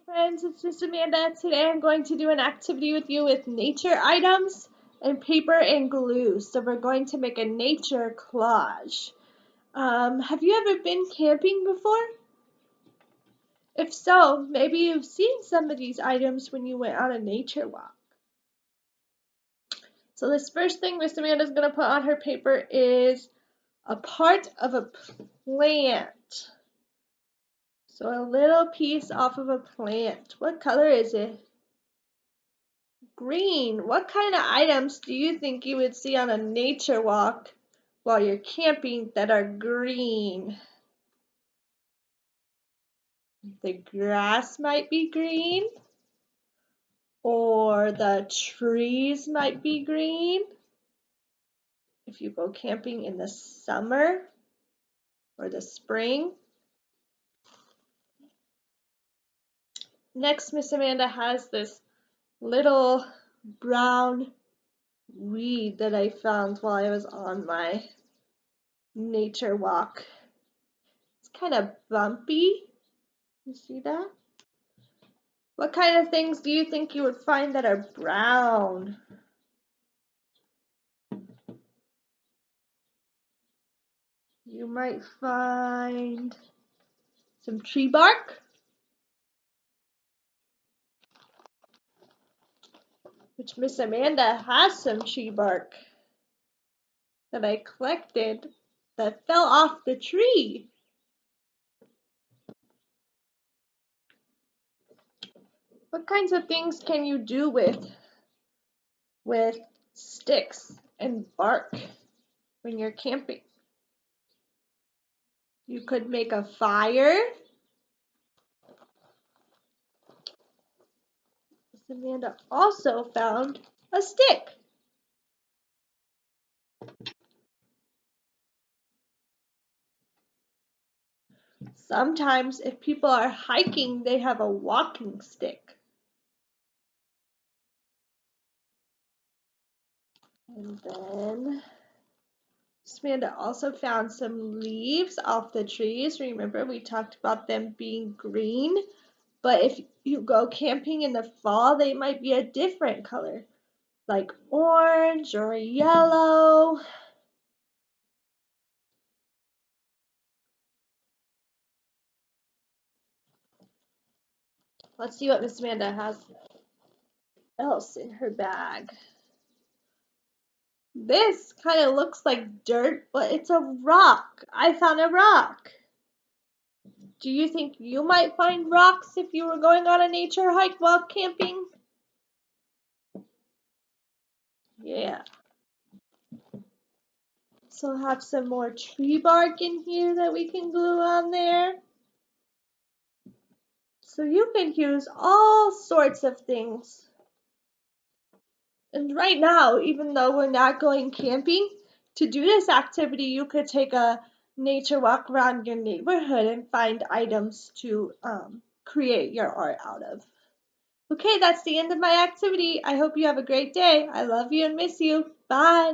Friends, it's Miss Amanda. Today I'm going to do an activity with you with nature items and paper and glue. So we're going to make a nature collage. Have you ever been camping before? If so, maybe you've seen some of these items when you went on a nature walk. So this first thing Miss Amanda's going to put on her paper is a part of a plant. So a little piece off of a plant. What color is it? Green. What kind of items do you think you would see on a nature walk while you're camping that are green? The grass might be green, or the trees might be green. If you go camping in the summer or the spring. Next, Miss Amanda has this little brown weed that I found while I was on my nature walk. It's kind of bumpy. You see that? What kind of things do you think you would find that are brown? You might find some tree bark, which Miss Amanda has some tree bark that I collected that fell off the tree. What kinds of things can you do with sticks and bark when you're camping? You could make a fire. Miss Amanda also found a stick. Sometimes if people are hiking, they have a walking stick. And then Amanda also found some leaves off the trees. Remember, we talked about them being green, but if you go camping in the fall, they might be a different color, like orange or yellow. Let's see what Miss Amanda has else in her bag. This kind of looks like dirt, but it's a rock. I found a rock. Do you think you might find rocks if you were going on a nature hike while camping? Yeah. So have some more tree bark in here that we can glue on there. So you can use all sorts of things. And right now, even though we're not going camping, to do this activity, you could take a nature walk around your neighborhood and find items to create your art out of. Okay, that's the end of my activity. I hope you have a great day. I love you and miss you. Bye.